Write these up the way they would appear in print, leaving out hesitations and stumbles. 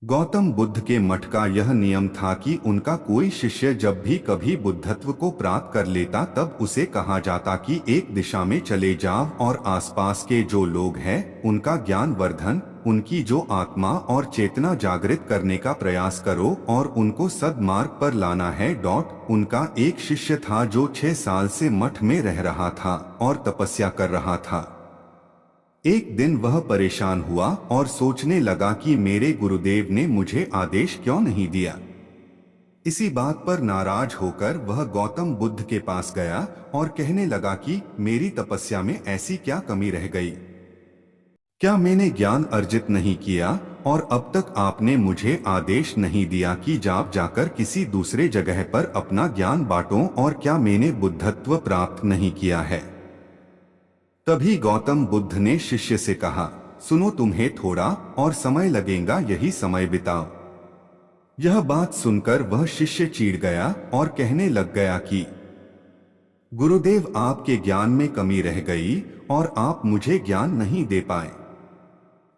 गौतम बुद्ध के मठ का यह नियम था कि उनका कोई शिष्य जब भी कभी बुद्धत्व को प्राप्त कर लेता तब उसे कहा जाता कि एक दिशा में चले जाओ और आसपास के जो लोग हैं उनका ज्ञान वर्धन, उनकी जो आत्मा और चेतना जागृत करने का प्रयास करो और उनको सद्मार्ग पर लाना है। उनका एक शिष्य था जो 6 साल से मठ में रह रहा था और तपस्या कर रहा था। एक दिन वह परेशान हुआ और सोचने लगा कि मेरे गुरुदेव ने मुझे आदेश क्यों नहीं दिया। इसी बात पर नाराज होकर वह गौतम बुद्ध के पास गया और कहने लगा कि मेरी तपस्या में ऐसी क्या कमी रह गई? क्या मैंने ज्ञान अर्जित नहीं किया और अब तक आपने मुझे आदेश नहीं दिया कि जाकर किसी दूसरे जगह पर अपना ज्ञान बांटो? और क्या मैंने बुद्धत्व प्राप्त नहीं किया है? तभी गौतम बुद्ध ने शिष्य से कहा, सुनो, तुम्हें थोड़ा और समय लगेगा, यही समय बिताओ। यह बात सुनकर वह शिष्य चिढ़ गया और कहने लग गया कि गुरुदेव, आपके ज्ञान में कमी रह गई और आप मुझे ज्ञान नहीं दे पाए।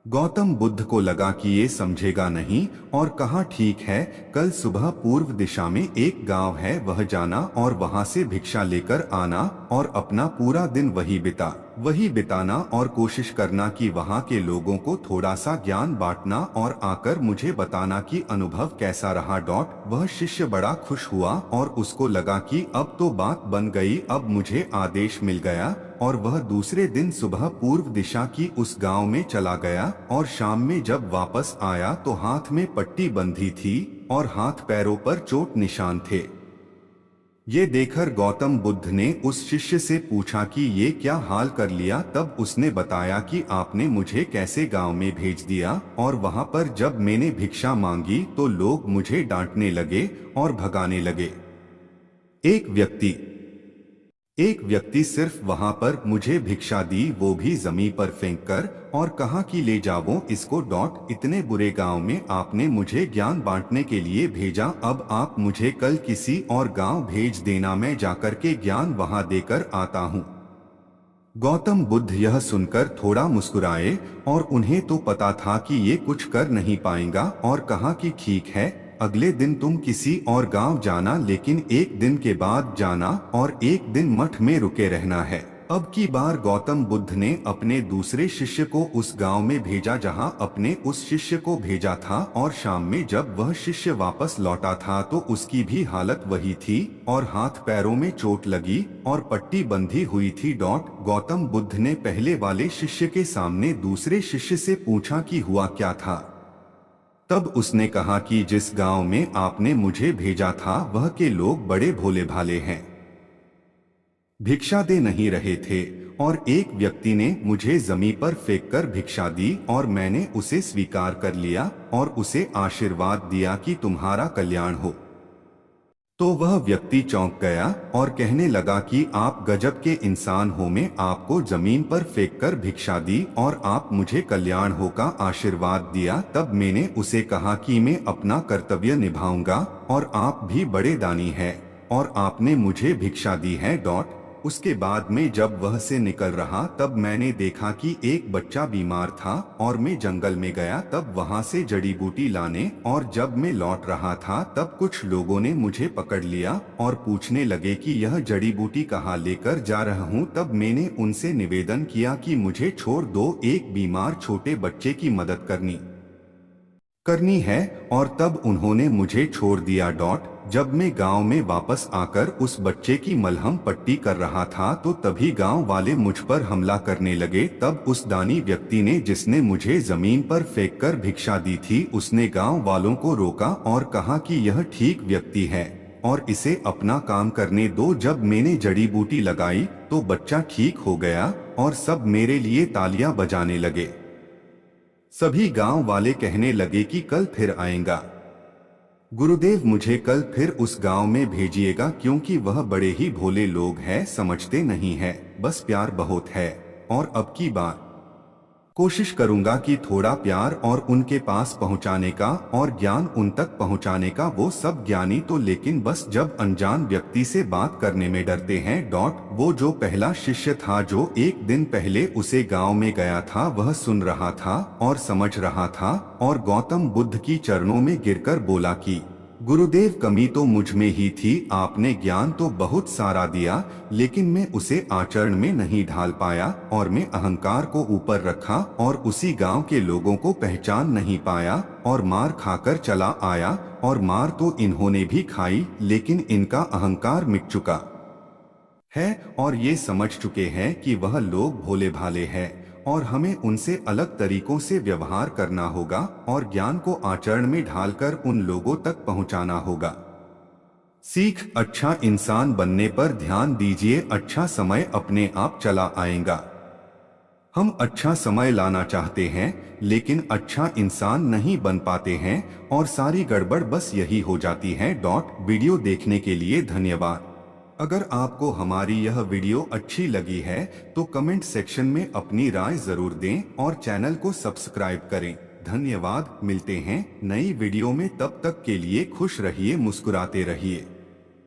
गौतम बुद्ध को लगा कि ये समझेगा नहीं और कहा, ठीक है, कल सुबह पूर्व दिशा में एक गांव है, वह जाना और वहां से भिक्षा लेकर आना और अपना पूरा दिन वही बिताना और कोशिश करना कि वहां के लोगों को थोड़ा सा ज्ञान बांटना और आकर मुझे बताना कि अनुभव कैसा रहा। वह शिष्य बड़ा खुश हुआ और उसको लगा कि अब तो बात बन गई, अब मुझे आदेश मिल गया। और वह दूसरे दिन सुबह पूर्व दिशा की उस गांव में चला गया और शाम में जब वापस आया तो हाथ में पट्टी बंधी थी और हाथ पैरों पर चोट निशान थे। ये देखकर गौतम बुद्ध ने उस शिष्य से पूछा कि ये क्या हाल कर लिया? तब उसने बताया कि आपने मुझे कैसे गांव में भेज दिया और वहां पर जब मैंने भिक्षा मांगी तो लोग मुझे डांटने लगे और भगाने लगे। एक व्यक्ति सिर्फ वहां पर मुझे भिक्षा दी, वो भी जमीन पर फेंक कर, और कहा कि ले जाओ इसको। इतने बुरे गांव में आपने मुझे ज्ञान बांटने के लिए भेजा, अब आप मुझे कल किसी और गांव भेज देना, मैं जाकर के ज्ञान वहां देकर आता हूं। गौतम बुद्ध यह सुनकर थोड़ा मुस्कुराए और उन्हें तो पता था कि ये कुछ कर नहीं पाएगा और कहा कि ठीक है, अगले दिन तुम किसी और गांव जाना, लेकिन एक दिन के बाद जाना और एक दिन मठ में रुके रहना है। अब की बार गौतम बुद्ध ने अपने दूसरे शिष्य को उस गांव में भेजा जहां अपने उस शिष्य को भेजा था, और शाम में जब वह शिष्य वापस लौटा था तो उसकी भी हालत वही थी और हाथ पैरों में चोट लगी और पट्टी बंधी हुई थी। गौतम बुद्ध ने पहले वाले शिष्य के सामने दूसरे शिष्य से पूछा कि हुआ क्या था। तब उसने कहा कि जिस गांव में आपने मुझे भेजा था वह के लोग बड़े भोले भाले हैं, भिक्षा दे नहीं रहे थे और एक व्यक्ति ने मुझे जमीन पर फेंककर भिक्षा दी और मैंने उसे स्वीकार कर लिया और उसे आशीर्वाद दिया कि तुम्हारा कल्याण हो। तो वह व्यक्ति चौंक गया और कहने लगा कि आप गजब के इंसान हो, मैं आपको जमीन पर फेंककर भिक्षा दी और आप मुझे कल्याण हो का आशीर्वाद दिया। तब मैंने उसे कहा कि मैं अपना कर्तव्य निभाऊंगा और आप भी बड़े दानी हैं और आपने मुझे भिक्षा दी है। उसके बाद में जब वह से निकल रहा तब मैंने देखा कि एक बच्चा बीमार था और मैं जंगल में गया तब वहां से जड़ी बूटी लाने, और जब मैं लौट रहा था तब कुछ लोगों ने मुझे पकड़ लिया और पूछने लगे कि यह जड़ी बूटी कहाँ लेकर जा रहा हूँ। तब मैंने उनसे निवेदन किया कि मुझे छोड़ दो, एक बीमार छोटे बच्चे की मदद करनी है, और तब उन्होंने मुझे छोड़ दिया। जब मैं गांव में वापस आकर उस बच्चे की मलहम पट्टी कर रहा था तो तभी गांव वाले मुझ पर हमला करने लगे। तब उस दानी व्यक्ति ने जिसने मुझे जमीन पर फेंककर भिक्षा दी थी उसने गांव वालों को रोका और कहा कि यह ठीक व्यक्ति है और इसे अपना काम करने दो। जब मैंने जड़ी बूटी लगाई तो बच्चा ठीक हो गया और सब मेरे लिए तालियां बजाने लगे। सभी गांव वाले कहने लगे कि कल फिर आएगा गुरुदेव, मुझे कल फिर उस गांव में भेजिएगा, क्योंकि वह बड़े ही भोले लोग हैं, समझते नहीं है, बस प्यार बहुत है और अब की बार कोशिश करूंगा कि थोड़ा प्यार और उनके पास पहुंचाने का और ज्ञान उन तक पहुंचाने का। वो सब ज्ञानी तो लेकिन बस जब अनजान व्यक्ति से बात करने में डरते हैं। वो जो पहला शिष्य था जो एक दिन पहले उसे गांव में गया था, वह सुन रहा था और समझ रहा था और गौतम बुद्ध की चरणों में गिरकर बोला कि गुरुदेव, कमी तो मुझ में ही थी। आपने ज्ञान तो बहुत सारा दिया लेकिन मैं उसे आचरण में नहीं ढाल पाया और मैं अहंकार को ऊपर रखा और उसी गांव के लोगों को पहचान नहीं पाया और मार खाकर चला आया। और मार तो इन्होंने भी खाई लेकिन इनका अहंकार मिट चुका है और ये समझ चुके हैं कि वह लोग भोले भाले हैं और हमें उनसे अलग तरीकों से व्यवहार करना होगा और ज्ञान को आचरण में ढालकर उन लोगों तक पहुंचाना होगा। सीख, अच्छा इंसान बनने पर ध्यान दीजिए, अच्छा समय अपने आप चला आएगा। हम अच्छा समय लाना चाहते हैं लेकिन अच्छा इंसान नहीं बन पाते हैं और सारी गड़बड़ बस यही हो जाती है। वीडियो देखने के लिए धन्यवाद। अगर आपको हमारी यह वीडियो अच्छी लगी है तो कमेंट सेक्शन में अपनी राय जरूर दें और चैनल को सब्सक्राइब करें। धन्यवाद। मिलते हैं नई वीडियो में, तब तक के लिए खुश रहिए, मुस्कुराते रहिए।